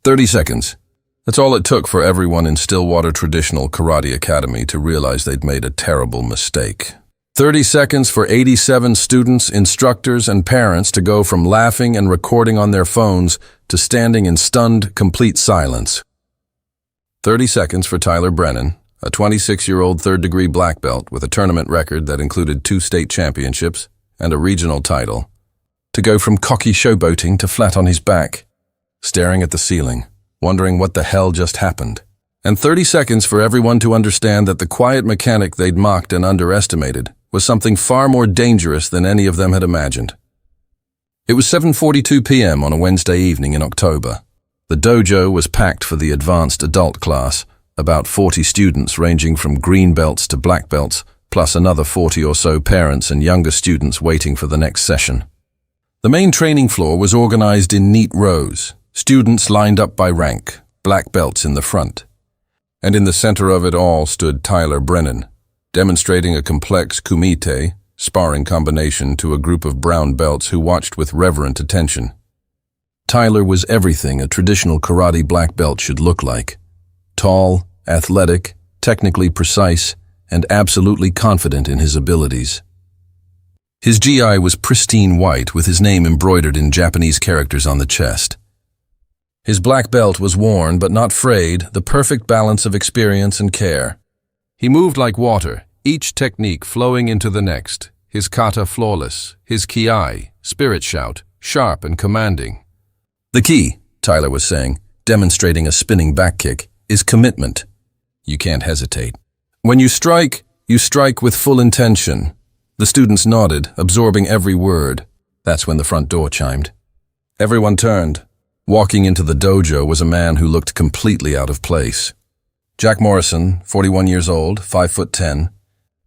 30 seconds. That's all it took for everyone in Stillwater Traditional Karate Academy to realize they'd made a terrible mistake. 30 seconds for 87 students, instructors, and parents to go from laughing and recording on their phones to standing in stunned, complete silence. 30 seconds for Tyler Brennan, a 26-year-old third-degree black belt with a tournament record that included 2 state championships and a regional title, to go from cocky showboating to flat on his back, staring at the ceiling, wondering what the hell just happened. And 30 seconds for everyone to understand that the quiet mechanic they'd mocked and underestimated was something far more dangerous than any of them had imagined. It was 7:42 p.m. on a Wednesday evening in October. The dojo was packed for the advanced adult class, about 40 students ranging from green belts to black belts, plus another 40 or so parents and younger students waiting for the next session. The main training floor was organized in neat rows, students lined up by rank, black belts in the front. And in the center of it all stood Tyler Brennan, demonstrating a complex kumite, sparring combination to a group of brown belts who watched with reverent attention. Tyler was everything a traditional karate black belt should look like. Tall, athletic, technically precise, and absolutely confident in his abilities. His GI was pristine white with his name embroidered in Japanese characters on the chest. His black belt was worn but not frayed, the perfect balance of experience and care. He moved like water, each technique flowing into the next, his kata flawless, his ki, spirit shout, sharp and commanding. The key, Tyler was saying, demonstrating a spinning back kick, is commitment. You can't hesitate. When you strike with full intention. The students nodded, absorbing every word. That's when the front door chimed. Everyone turned. Walking into the dojo was a man who looked completely out of place. Jack Morrison, 41 years old, 5'10",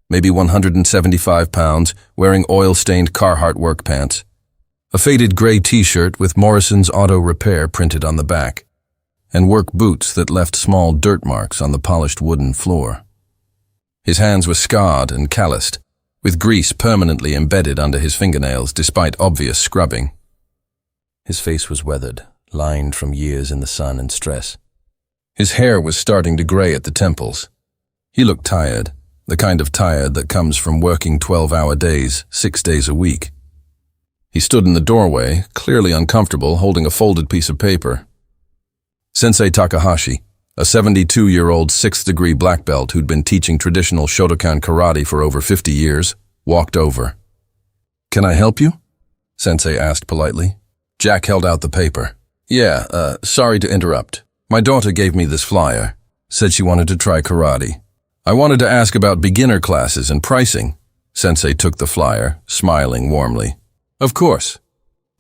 maybe 175 pounds, wearing oil-stained Carhartt work pants. A faded gray t-shirt with Morrison's Auto Repair printed on the back, and work boots that left small dirt marks on the polished wooden floor. His hands were scarred and calloused, with grease permanently embedded under his fingernails despite obvious scrubbing. His face was weathered, lined from years in the sun and stress. His hair was starting to gray at the temples. He looked tired, the kind of tired that comes from working 12-hour days, 6 days a week. He stood in the doorway, clearly uncomfortable, holding a folded piece of paper. Sensei Takahashi, a 72-year-old 6th-degree black belt who'd been teaching traditional Shotokan karate for over 50 years, walked over. "Can I help you?" Sensei asked politely. Jack held out the paper. "Yeah, sorry to interrupt. My daughter gave me this flyer. Said she wanted to try karate. I wanted to ask about beginner classes and pricing." Sensei took the flyer, smiling warmly. "Of course.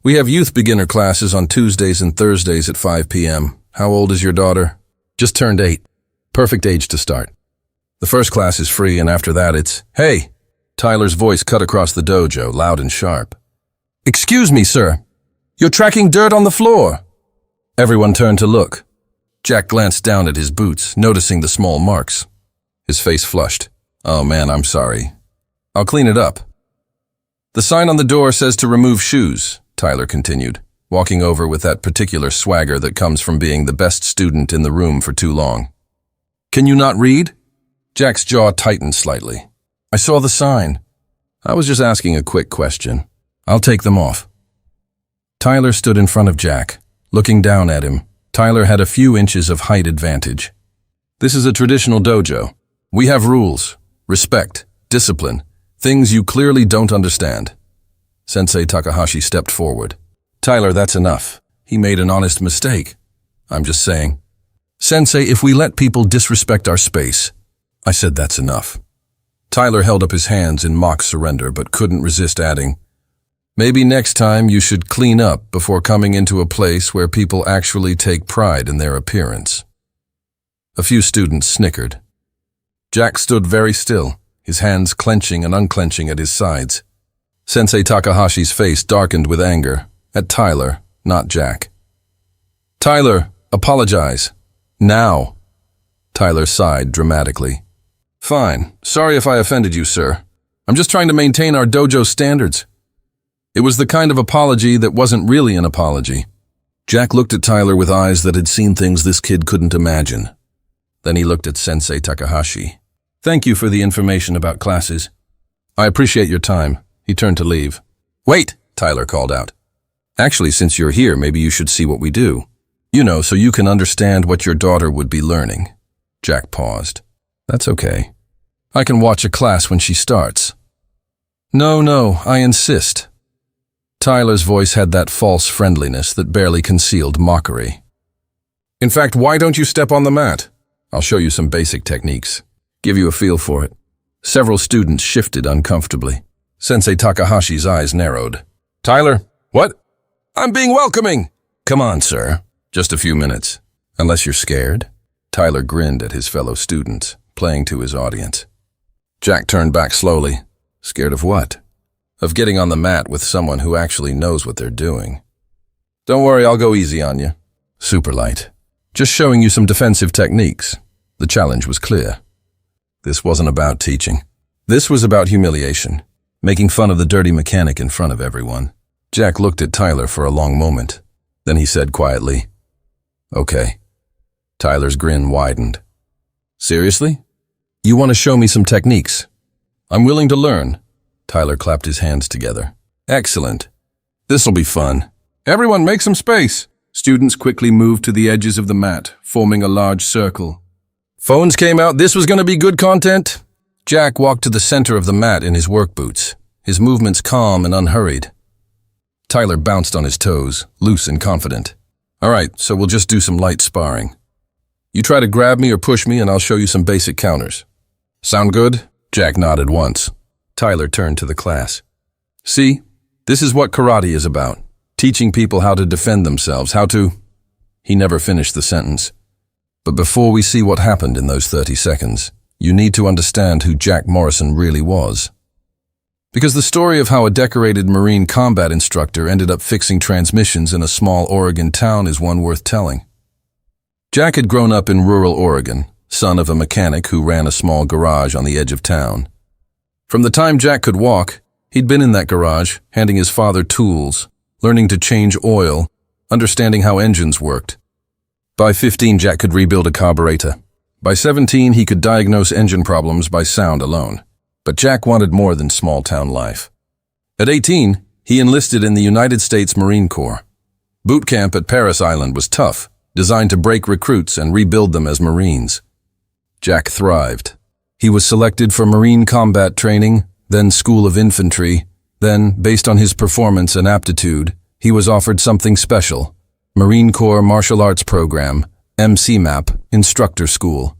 We have youth beginner classes on Tuesdays and Thursdays at 5 p.m. How old is your daughter?" "Just turned 8. Perfect age to start. The first class is free and after that it's, hey!" Tyler's voice cut across the dojo, loud and sharp. "Excuse me, sir. You're tracking dirt on the floor." Everyone turned to look. Jack glanced down at his boots, noticing the small marks. His face flushed. "Oh man, I'm sorry. I'll clean it up." "The sign on the door says to remove shoes," Tyler continued, walking over with that particular swagger that comes from being the best student in the room for too long. "Can you not read?" Jack's jaw tightened slightly. "I saw the sign. I was just asking a quick question. I'll take them off." Tyler stood in front of Jack, looking down at him. Tyler had a few inches of height advantage. "This is a traditional dojo. We have rules, respect, discipline, things you clearly don't understand." Sensei Takahashi stepped forward. "Tyler, that's enough. He made an honest mistake. I'm just saying." "Sensei, if we let people disrespect our space." I said that's enough. Tyler held up his hands in mock surrender but couldn't resist adding, "Maybe next time you should clean up before coming into a place where people actually take pride in their appearance." A few students snickered. Jack stood very still, his hands clenching and unclenching at his sides. Sensei Takahashi's face darkened with anger, at Tyler, not Jack. "Tyler, apologize. Now." Tyler sighed dramatically. "Fine. Sorry if I offended you, sir. I'm just trying to maintain our dojo standards." It was the kind of apology that wasn't really an apology. Jack looked at Tyler with eyes that had seen things this kid couldn't imagine. Then he looked at Sensei Takahashi. "Thank you for the information about classes. I appreciate your time." He turned to leave. "Wait," Tyler called out. "Actually, since you're here, maybe you should see what we do. You know, so you can understand what your daughter would be learning." Jack paused. "That's okay. I can watch a class when she starts." No, I insist." Tyler's voice had that false friendliness that barely concealed mockery. "In fact, why don't you step on the mat? I'll show you some basic techniques. Give you a feel for it." Several students shifted uncomfortably. Sensei Takahashi's eyes narrowed. "Tyler, what?" "I'm being welcoming." "Come on, sir. Just a few minutes. Unless you're scared." Tyler grinned at his fellow students, playing to his audience. Jack turned back slowly. Scared of what? Of getting on the mat with someone who actually knows what they're doing. "Don't worry, I'll go easy on you." "Super light. Just showing you some defensive techniques." The challenge was clear. This wasn't about teaching. This was about humiliation, making fun of the dirty mechanic in front of everyone. Jack looked at Tyler for a long moment. Then he said quietly, "Okay." Tyler's grin widened. "Seriously? You want to show me some techniques?" "I'm willing to learn." Tyler clapped his hands together. "Excellent. This'll be fun. Everyone make some space." Students quickly moved to the edges of the mat, forming a large circle. Phones came out. This was going to be good content. Jack walked to the center of the mat in his work boots, his movements calm and unhurried. Tyler bounced on his toes, loose and confident. "All right, so we'll just do some light sparring. You try to grab me or push me and I'll show you some basic counters. Sound good?" Jack nodded once. Tyler turned to the class. "See, this is what karate is about. Teaching people how to defend themselves, how to—" He never finished the sentence. But before we see what happened in those 30 seconds, you need to understand who Jack Morrison really was. Because the story of how a decorated Marine combat instructor ended up fixing transmissions in a small Oregon town is one worth telling. Jack had grown up in rural Oregon, son of a mechanic who ran a small garage on the edge of town. From the time Jack could walk, he'd been in that garage, handing his father tools, learning to change oil, understanding how engines worked. By 15, Jack could rebuild a carburetor. By 17, he could diagnose engine problems by sound alone. But Jack wanted more than small-town life. At 18, he enlisted in the United States Marine Corps. Boot camp at Parris Island was tough, designed to break recruits and rebuild them as Marines. Jack thrived. He was selected for Marine combat training, then School of Infantry, then, based on his performance and aptitude, he was offered something special, Marine Corps Martial Arts Program, MCMAP, Instructor School.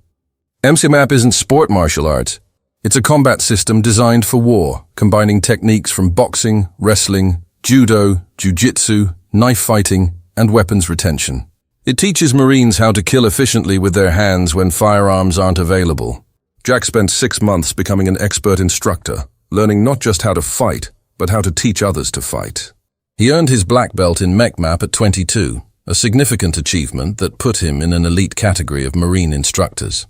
MCMAP isn't sport martial arts. It's a combat system designed for war, combining techniques from boxing, wrestling, judo, jiu-jitsu, knife fighting, and weapons retention. It teaches Marines how to kill efficiently with their hands when firearms aren't available. Jack spent 6 months becoming an expert instructor, learning not just how to fight, but how to teach others to fight. He earned his black belt in MCMAP at 22, a significant achievement that put him in an elite category of Marine instructors.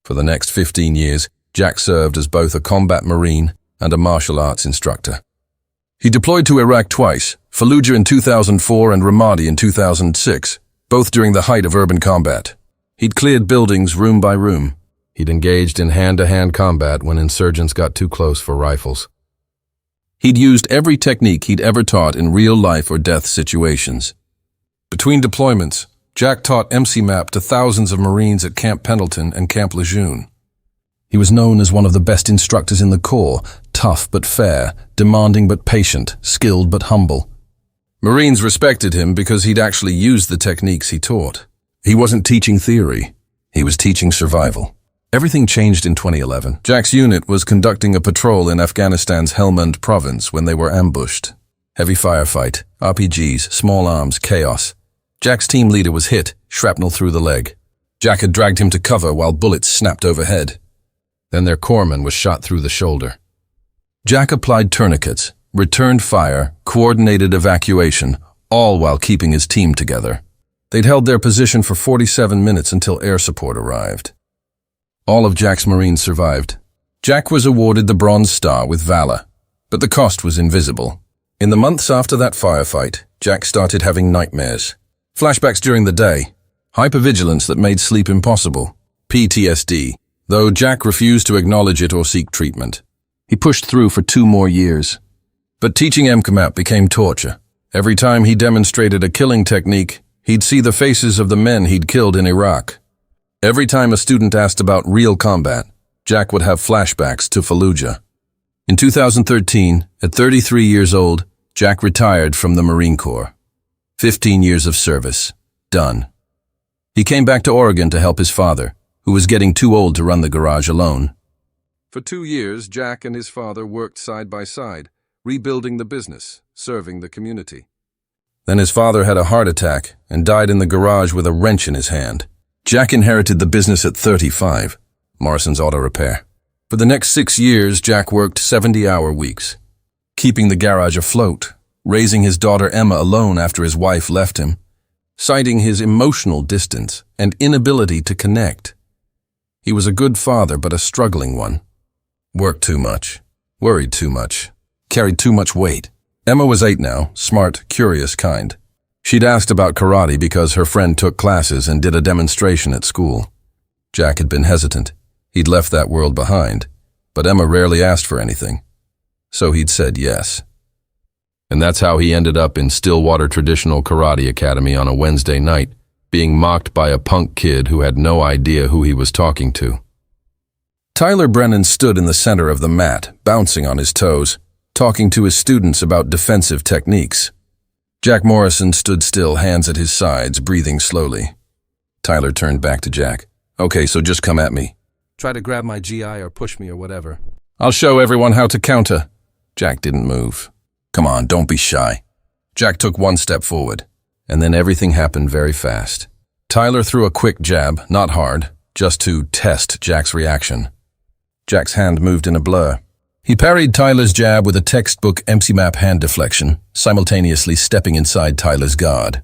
For the next 15 years, Jack served as both a combat Marine and a martial arts instructor. He deployed to Iraq twice, Fallujah in 2004 and Ramadi in 2006, both during the height of urban combat. He'd cleared buildings room by room. He'd engaged in hand-to-hand combat when insurgents got too close for rifles. He'd used every technique he'd ever taught in real life or death situations. Between deployments, Jack taught MCMAP to thousands of Marines at Camp Pendleton and Camp Lejeune. He was known as one of the best instructors in the Corps, tough but fair, demanding but patient, skilled but humble. Marines respected him because he'd actually used the techniques he taught. He wasn't teaching theory, he was teaching survival. Everything changed in 2011. Jack's unit was conducting a patrol in Afghanistan's Helmand province when they were ambushed. Heavy firefight, RPGs, small arms, chaos. Jack's team leader was hit, shrapnel through the leg. Jack had dragged him to cover while bullets snapped overhead. Then their corpsman was shot through the shoulder. Jack applied tourniquets, returned fire, coordinated evacuation, all while keeping his team together. They'd held their position for 47 minutes until air support arrived. All of Jack's Marines survived. Jack was awarded the Bronze Star with Valor, but the cost was invisible. In the months after that firefight, Jack started having nightmares. Flashbacks during the day, hypervigilance that made sleep impossible, PTSD, though Jack refused to acknowledge it or seek treatment. He pushed through for 2 more years. But teaching MCMAP became torture. Every time he demonstrated a killing technique, he'd see the faces of the men he'd killed in Iraq. Every time a student asked about real combat, Jack would have flashbacks to Fallujah. In 2013, at 33 years old, Jack retired from the Marine Corps. 15 years of service. Done. He came back to Oregon to help his father, who was getting too old to run the garage alone. For 2 years, Jack and his father worked side by side, rebuilding the business, serving the community. Then his father had a heart attack and died in the garage with a wrench in his hand. Jack inherited the business at 35, Morrison's Auto Repair. For the next 6 years, Jack worked 70-hour weeks, keeping the garage afloat, raising his daughter Emma alone after his wife left him, citing his emotional distance and inability to connect. He was a good father, but a struggling one. Worked too much, worried too much, carried too much weight. Emma was 8 now, smart, curious kind. She'd asked about karate because her friend took classes and did a demonstration at school. Jack had been hesitant. He'd left that world behind, but Emma rarely asked for anything. So he'd said yes. And that's how he ended up in Stillwater Traditional Karate Academy on a Wednesday night, being mocked by a punk kid who had no idea who he was talking to. Tyler Brennan stood in the center of the mat, bouncing on his toes, talking to his students about defensive techniques. Jack Morrison stood still, hands at his sides, breathing slowly. Tyler turned back to Jack. Okay, so just come at me. Try to grab my GI or push me or whatever. I'll show everyone how to counter. Jack didn't move. Come on, don't be shy. Jack took 1 step forward, and then everything happened very fast. Tyler threw a quick jab, not hard, just to test Jack's reaction. Jack's hand moved in a blur. He parried Tyler's jab with a textbook MCMAP hand deflection, simultaneously stepping inside Tyler's guard.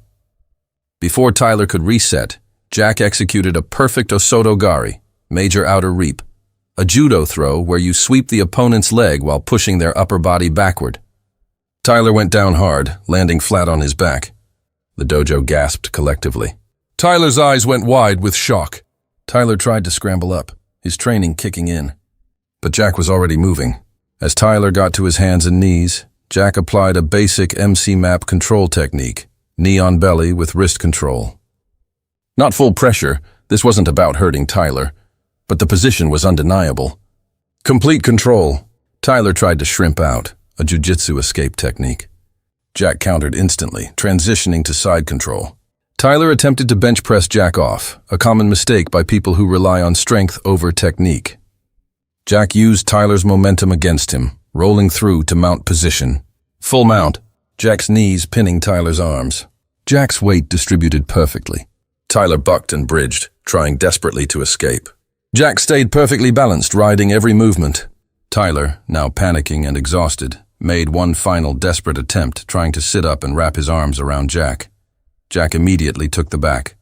Before Tyler could reset, Jack executed a perfect Osotogari, major outer reap, a judo throw where you sweep the opponent's leg while pushing their upper body backward. Tyler went down hard, landing flat on his back. The dojo gasped collectively. Tyler's eyes went wide with shock. Tyler tried to scramble up, his training kicking in. But Jack was already moving. As Tyler got to his hands and knees, Jack applied a basic MCMAP control technique, knee on belly with wrist control. Not full pressure, this wasn't about hurting Tyler, but the position was undeniable. Complete control. Tyler tried to shrimp out, a jiu-jitsu escape technique. Jack countered instantly, transitioning to side control. Tyler attempted to bench press Jack off, a common mistake by people who rely on strength over technique. Jack used Tyler's momentum against him, rolling through to mount position. Full mount, Jack's knees pinning Tyler's arms. Jack's weight distributed perfectly. Tyler bucked and bridged, trying desperately to escape. Jack stayed perfectly balanced, riding every movement. Tyler, now panicking and exhausted, made one final desperate attempt, trying to sit up and wrap his arms around Jack. Jack immediately took the back.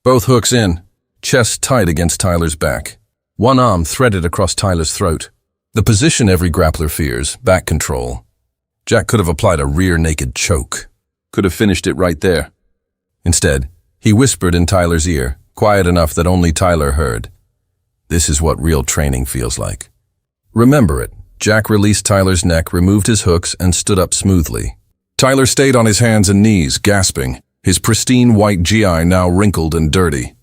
Both hooks in, chest tight against Tyler's back. One arm threaded across Tyler's throat. The position every grappler fears, back control. Jack could have applied a rear naked choke. Could have finished it right there. Instead, he whispered in Tyler's ear, quiet enough that only Tyler heard. This is what real training feels like. Remember it. Jack released Tyler's neck, removed his hooks, and stood up smoothly. Tyler stayed on his hands and knees, gasping, his pristine white GI now wrinkled and dirty.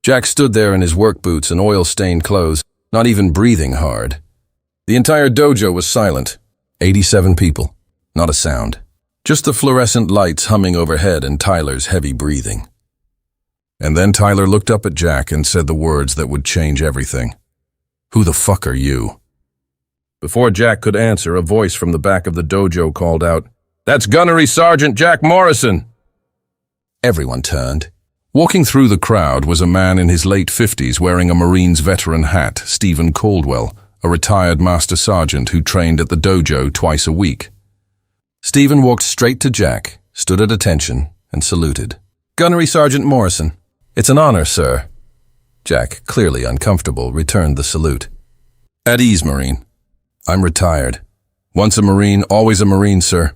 Jack stood there in his work boots and oil-stained clothes, not even breathing hard. The entire dojo was silent. 87 people. Not a sound. Just the fluorescent lights humming overhead and Tyler's heavy breathing. And then Tyler looked up at Jack and said the words that would change everything. Who the fuck are you? Before Jack could answer, a voice from the back of the dojo called out, That's Gunnery Sergeant Jack Morrison! Everyone turned. Walking through the crowd was a man in his late 50s wearing a Marines veteran hat, Stephen Caldwell, a retired master sergeant who trained at the dojo twice a week. Stephen walked straight to Jack, stood at attention, and saluted. Gunnery Sergeant Morrison. It's an honor, sir. Jack, clearly uncomfortable, returned the salute. At ease, Marine. I'm retired. Once a Marine, always a Marine, sir.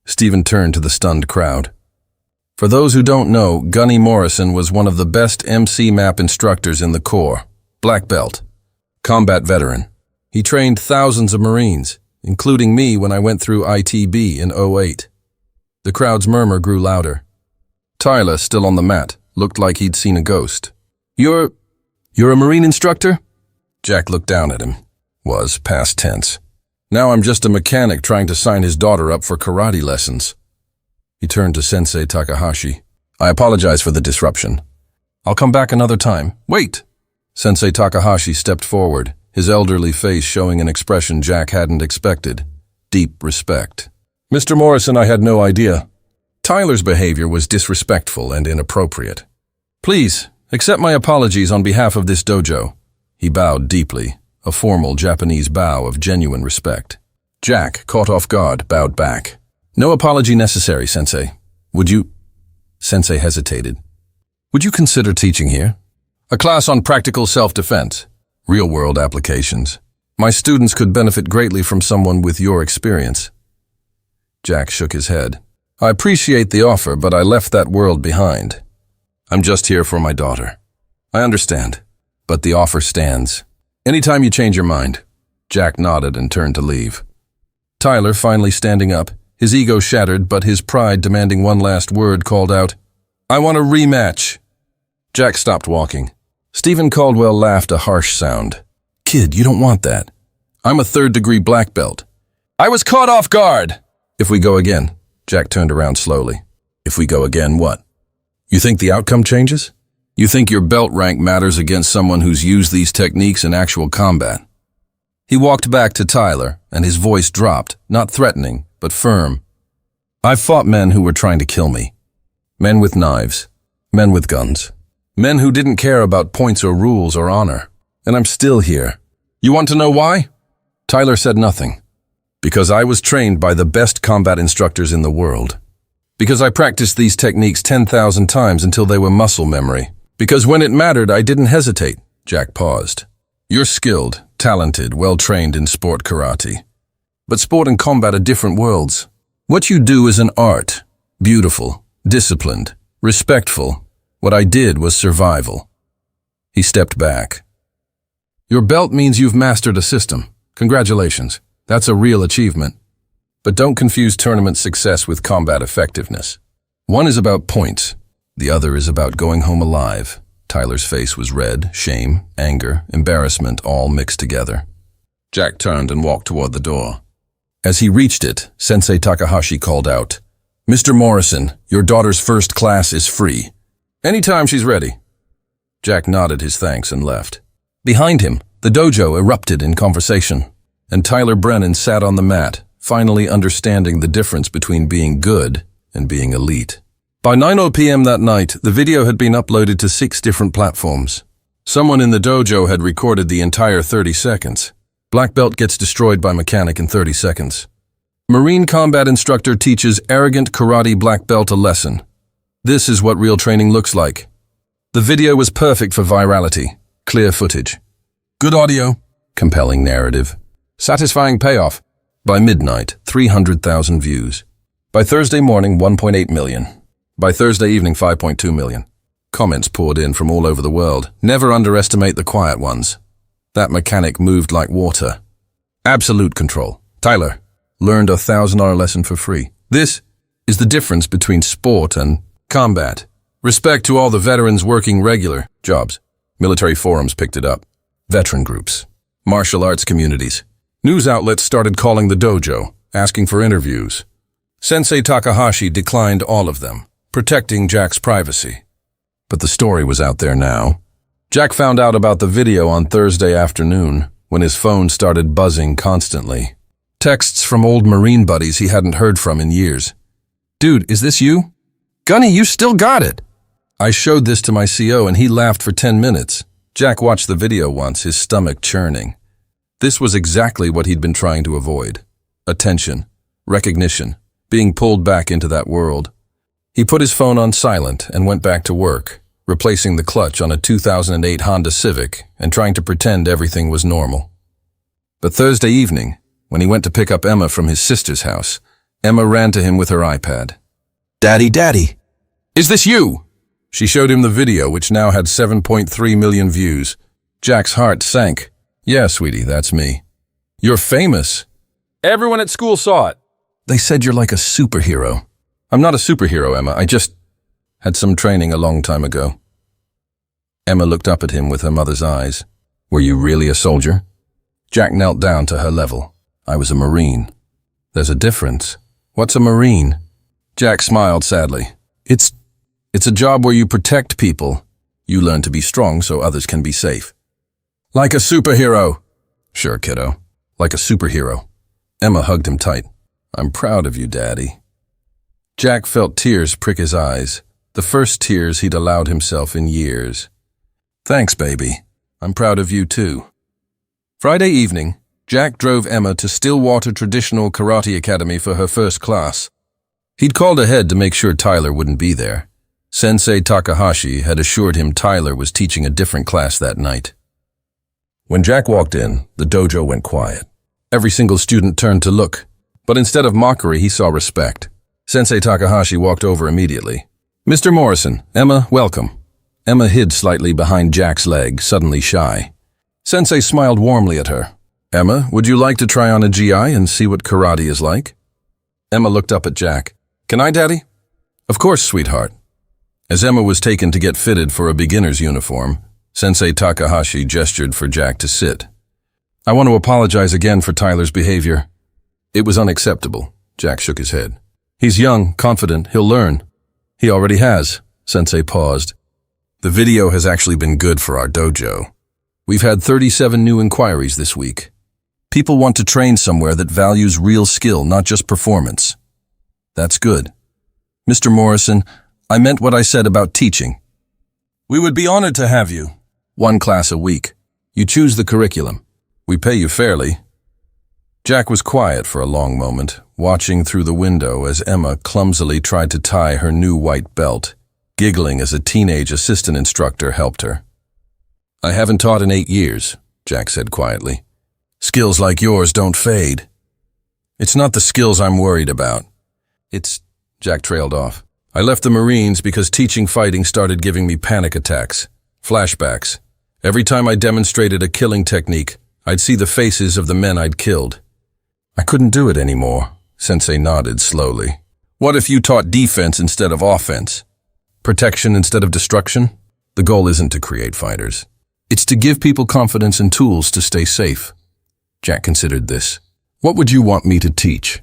Stephen turned to the stunned crowd. For those who don't know, Gunny Morrison was one of the best MC map instructors in the Corps. Black belt. Combat veteran. He trained thousands of Marines, including me when I went through ITB in '08. The crowd's murmur grew louder. Tyler, still on the mat, looked like he'd seen a ghost. You're a Marine instructor? Jack looked down at him. Was past tense. Now I'm just a mechanic trying to sign his daughter up for karate lessons. He turned to Sensei Takahashi. I apologize for the disruption. I'll come back another time. Wait! Sensei Takahashi stepped forward, his elderly face showing an expression Jack hadn't expected. Deep respect. Mr. Morrison, I had no idea. Tyler's behavior was disrespectful and inappropriate. Please, accept my apologies on behalf of this dojo. He bowed deeply, a formal Japanese bow of genuine respect. Jack, caught off guard, bowed back. No apology necessary, Sensei. Would you... Sensei hesitated. Would you consider teaching here? A class on practical self-defense, real-world applications. My students could benefit greatly from someone with your experience. Jack shook his head. I appreciate the offer, but I left that world behind. I'm just here for my daughter. I understand, but the offer stands. Anytime you change your mind. Jack nodded and turned to leave. Tyler, finally standing up, his ego shattered but his pride demanding one last word, called out, I want a rematch. Jack stopped walking. Stephen Caldwell laughed a harsh sound. Kid, you don't want that. I'm a third-degree black belt. I was caught off guard. If we go again. Jack turned around slowly. If we go again, what? You think the outcome changes? You think your belt rank matters against someone who's used these techniques in actual combat? He walked back to Tyler, and his voice dropped, not threatening, but firm. I've fought men who were trying to kill me. Men with knives. Men with guns. Men who didn't care about points or rules or honor. And I'm still here. You want to know why? Tyler said nothing. Because I was trained by the best combat instructors in the world. Because I practiced these techniques 10,000 times until they were muscle memory. Because when it mattered, I didn't hesitate. Jack paused. You're skilled, talented, well-trained in sport karate. But sport and combat are different worlds. What you do is an art. Beautiful, disciplined, respectful. What I did was survival. He stepped back. Your belt means you've mastered a system. Congratulations. That's a real achievement. But don't confuse tournament success with combat effectiveness. One is about points. The other is about going home alive. Tyler's face was red, shame, anger, embarrassment, all mixed together. Jack turned and walked toward the door. As he reached it, Sensei Takahashi called out, Mr. Morrison, your daughter's first class is free. Anytime she's ready. Jack nodded his thanks and left. Behind him, the dojo erupted in conversation, and Tyler Brennan sat on the mat, finally understanding the difference between being good and being elite. By 9:00 p.m. that night, the video had been uploaded to 6 different platforms. Someone in the dojo had recorded the entire 30 seconds. Black belt gets destroyed by mechanic in 30 seconds. Marine combat instructor teaches arrogant karate black belt a lesson. This is what real training looks like. The video was perfect for virality. Clear footage. Good audio. Compelling narrative. Satisfying payoff. By midnight, 300,000 views. By Thursday morning, 1.8 million. By Thursday evening, 5.2 million. Comments poured in from all over the world. Never underestimate the quiet ones. That mechanic moved like water. Absolute control. Tyler learned a 1,000-hour lesson for free. This is the difference between sport and combat. Respect to all the veterans working regular jobs. Military forums picked it up. Veteran groups. Martial arts communities. News outlets started calling the dojo, asking for interviews. Sensei Takahashi declined all of them, protecting Jack's privacy. But the story was out there now. Jack found out about the video on Thursday afternoon, when his phone started buzzing constantly. Texts from old Marine buddies he hadn't heard from in years. Dude, is this you? Gunny, you still got it! I showed this to my CO and he laughed for 10 minutes. Jack watched the video once, his stomach churning. This was exactly what he'd been trying to avoid. Attention, recognition, being pulled back into that world. He put his phone on silent and went back to work, replacing the clutch on a 2008 Honda Civic and trying to pretend everything was normal. But Thursday evening, when he went to pick up Emma from his sister's house, Emma ran to him with her iPad. Daddy, Daddy! Is this you? She showed him the video, which now had 7.3 million views. Jack's heart sank. Yeah, sweetie, that's me. You're famous. Everyone at school saw it. They said you're like a superhero. I'm not a superhero, Emma. I just had some training a long time ago. Emma looked up at him with her mother's eyes. Were you really a soldier? Jack knelt down to her level. I was a Marine. There's a difference. What's a Marine? Jack smiled sadly. It's a job where you protect people. You learn to be strong so others can be safe. Like a superhero. Sure, kiddo. Like a superhero. Emma hugged him tight. I'm proud of you, Daddy. Jack felt tears prick his eyes, the first tears he'd allowed himself in years. Thanks, baby. I'm proud of you, too. Friday evening, Jack drove Emma to Stillwater Traditional Karate Academy for her first class. He'd called ahead to make sure Tyler wouldn't be there. Sensei Takahashi had assured him Tyler was teaching a different class that night. When Jack walked in, the dojo went quiet. Every single student turned to look, but instead of mockery, he saw respect. Sensei Takahashi walked over immediately. Mr. Morrison, Emma, welcome. Emma hid slightly behind Jack's leg, suddenly shy. Sensei smiled warmly at her. Emma, would you like to try on a GI and see what karate is like? Emma looked up at Jack. Can I, Daddy? Of course, sweetheart. As Emma was taken to get fitted for a beginner's uniform, Sensei Takahashi gestured for Jack to sit. I want to apologize again for Tyler's behavior. It was unacceptable. Jack shook his head. He's young, confident, he'll learn. He already has. Sensei paused. The video has actually been good for our dojo. We've had 37 new inquiries this week. People want to train somewhere that values real skill, not just performance. That's good. Mr. Morrison, I meant what I said about teaching. We would be honored to have you. 1 class a week. You choose the curriculum. We pay you fairly. Jack was quiet for a long moment, watching through the window as Emma clumsily tried to tie her new white belt, giggling as a teenage assistant instructor helped her. I haven't taught in 8 years, Jack said quietly. Skills like yours don't fade. It's not the skills I'm worried about. Jack trailed off. I left the Marines because teaching fighting started giving me panic attacks, flashbacks. Every time I demonstrated a killing technique, I'd see the faces of the men I'd killed. I couldn't do it anymore. Sensei nodded slowly. What if you taught defense instead of offense? Protection instead of destruction? The goal isn't to create fighters. It's to give people confidence and tools to stay safe. Jack considered this. What would you want me to teach?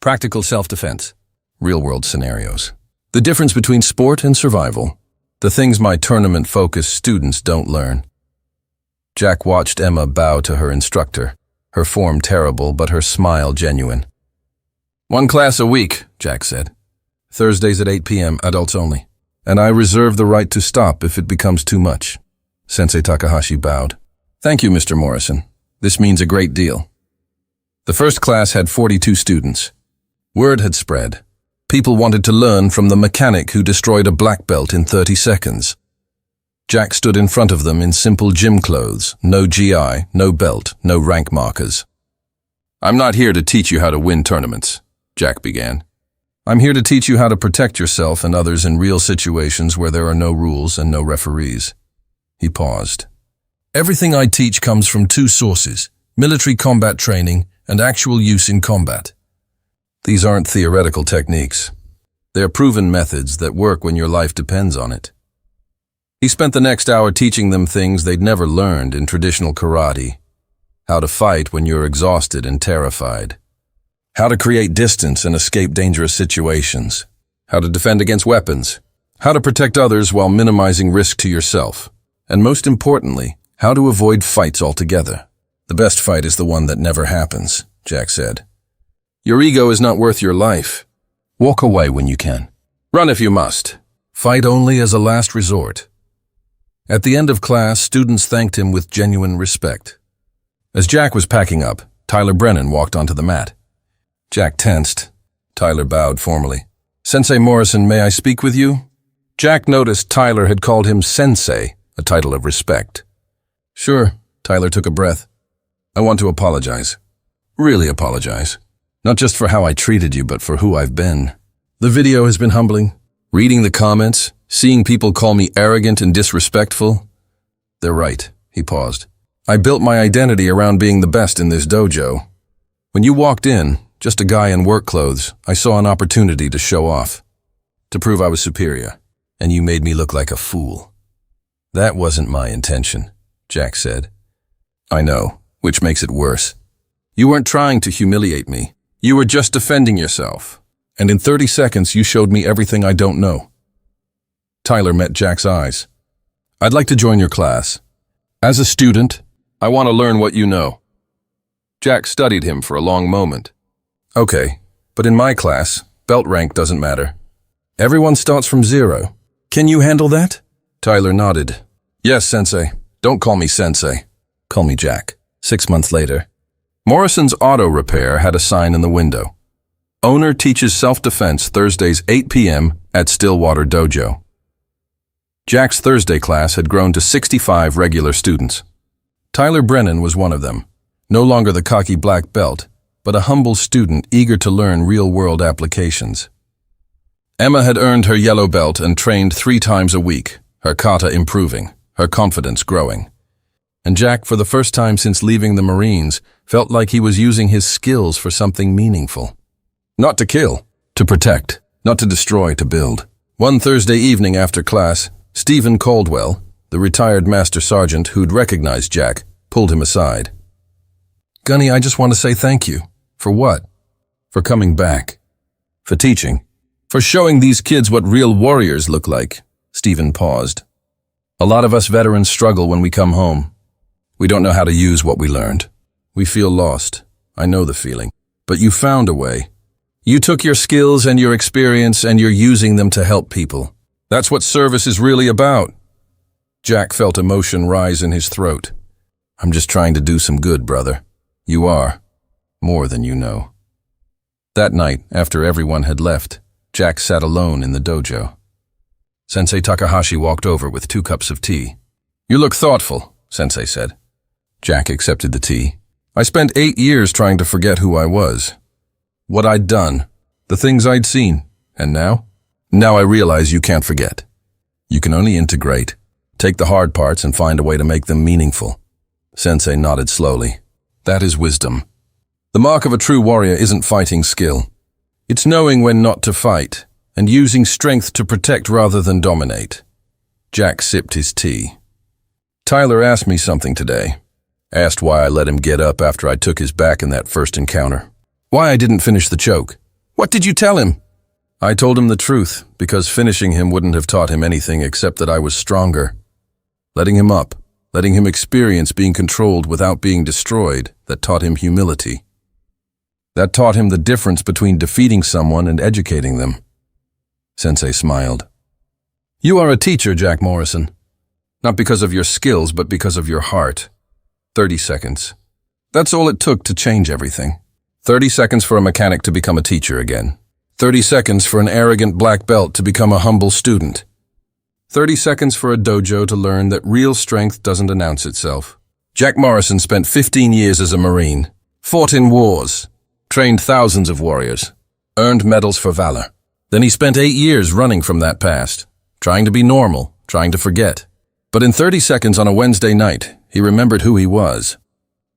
Practical self-defense. Real-world scenarios. The difference between sport and survival. The things my tournament-focused students don't learn. Jack watched Emma bow to her instructor, her form terrible but her smile genuine. 1 class a week, Jack said. Thursdays at 8 p.m., adults only. And I reserve the right to stop if it becomes too much. Sensei Takahashi bowed. Thank you, Mr. Morrison. This means a great deal. The first class had 42 students. Word had spread. People wanted to learn from the mechanic who destroyed a black belt in 30 seconds. Jack stood in front of them in simple gym clothes, no GI, no belt, no rank markers. I'm not here to teach you how to win tournaments, Jack began. I'm here to teach you how to protect yourself and others in real situations where there are no rules and no referees. He paused. Everything I teach comes from 2 sources, military combat training and actual use in combat. These aren't theoretical techniques. They're proven methods that work when your life depends on it. He spent the next hour teaching them things they'd never learned in traditional karate. How to fight when you're exhausted and terrified. How to create distance and escape dangerous situations. How to defend against weapons. How to protect others while minimizing risk to yourself. And most importantly, how to avoid fights altogether. The best fight is the one that never happens, Jack said. Your ego is not worth your life. Walk away when you can. Run if you must. Fight only as a last resort. At the end of class, students thanked him with genuine respect. As Jack was packing up, Tyler Brennan walked onto the mat. Jack tensed. Tyler bowed formally. Sensei Morrison, may I speak with you? Jack noticed Tyler had called him Sensei, a title of respect. Sure, Tyler took a breath. I want to apologize. Really apologize. Not just for how I treated you, but for who I've been. The video has been humbling. Reading the comments, seeing people call me arrogant and disrespectful. They're right, he paused. I built my identity around being the best in this dojo. When you walked in, just a guy in work clothes, I saw an opportunity to show off, to prove I was superior, and you made me look like a fool. That wasn't my intention, Jack said. I know, which makes it worse. You weren't trying to humiliate me. You were just defending yourself. And in 30 seconds, you showed me everything I don't know. Tyler met Jack's eyes. I'd like to join your class. As a student, I want to learn what you know. Jack studied him for a long moment. Okay, but in my class, belt rank doesn't matter. Everyone starts from 0. Can you handle that? Tyler nodded. Yes, Sensei. Don't call me Sensei. Call me Jack. 6 months later. Morrison's Auto Repair had a sign in the window. Owner teaches self-defense Thursdays 8 p.m. at Stillwater Dojo. Jack's Thursday class had grown to 65 regular students. Tyler Brennan was one of them, no longer the cocky black belt, but a humble student eager to learn real-world applications. Emma had earned her yellow belt and trained 3 times a week, her kata improving, her confidence growing. And Jack, for the first time since leaving the Marines, felt like he was using his skills for something meaningful. Not to kill, to protect, not to destroy, to build. One Thursday evening after class, Stephen Caldwell, the retired master sergeant who'd recognized Jack, pulled him aside. Gunny, I just want to say thank you. For what? For coming back. For teaching. For showing these kids what real warriors look like. Stephen paused. A lot of us veterans struggle when we come home. We don't know how to use what we learned. We feel lost. I know the feeling. But you found a way. You took your skills and your experience and you're using them to help people. That's what service is really about. Jack felt emotion rise in his throat. I'm just trying to do some good, brother. You are. More than you know. That night, after everyone had left, Jack sat alone in the dojo. Sensei Takahashi walked over with 2 cups of tea. You look thoughtful, Sensei said. Jack accepted the tea. I spent 8 years trying to forget who I was. What I'd done. The things I'd seen. And now? Now I realize you can't forget. You can only integrate. Take the hard parts and find a way to make them meaningful. Sensei nodded slowly. That is wisdom. The mark of a true warrior isn't fighting skill. It's knowing when not to fight, and using strength to protect rather than dominate. Jack sipped his tea. Tyler asked me something today. Asked why I let him get up after I took his back in that first encounter. Why I didn't finish the choke. What did you tell him? I told him the truth, because finishing him wouldn't have taught him anything except that I was stronger. Letting him up, letting him experience being controlled without being destroyed, that taught him humility. That taught him the difference between defeating someone and educating them. Sensei smiled. You are a teacher, Jack Morrison. Not because of your skills, but because of your heart. 30 seconds. That's all it took to change everything. 30 seconds for a mechanic to become a teacher again. 30 seconds for an arrogant black belt to become a humble student. 30 seconds for a dojo to learn that real strength doesn't announce itself. Jack Morrison spent 15 years as a Marine, fought in wars, trained thousands of warriors, earned medals for valor. Then he spent 8 years running from that past, trying to be normal, trying to forget. But in 30 seconds on a Wednesday night, he remembered who he was.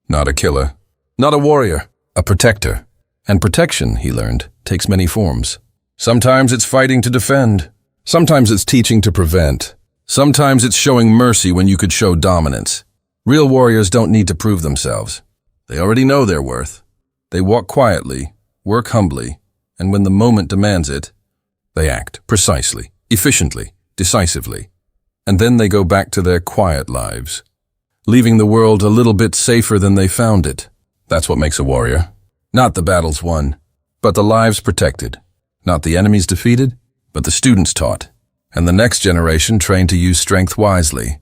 Not a killer, not a warrior, a protector. And protection, he learned, takes many forms. Sometimes it's fighting to defend. Sometimes it's teaching to prevent. Sometimes it's showing mercy when you could show dominance. Real warriors don't need to prove themselves. They already know their worth. They walk quietly, work humbly, and when the moment demands it, they act precisely, efficiently, decisively. And then they go back to their quiet lives, leaving the world a little bit safer than they found it. That's what makes a warrior. Not the battles won, but the lives protected. Not the enemies defeated, but the students taught. And the next generation trained to use strength wisely.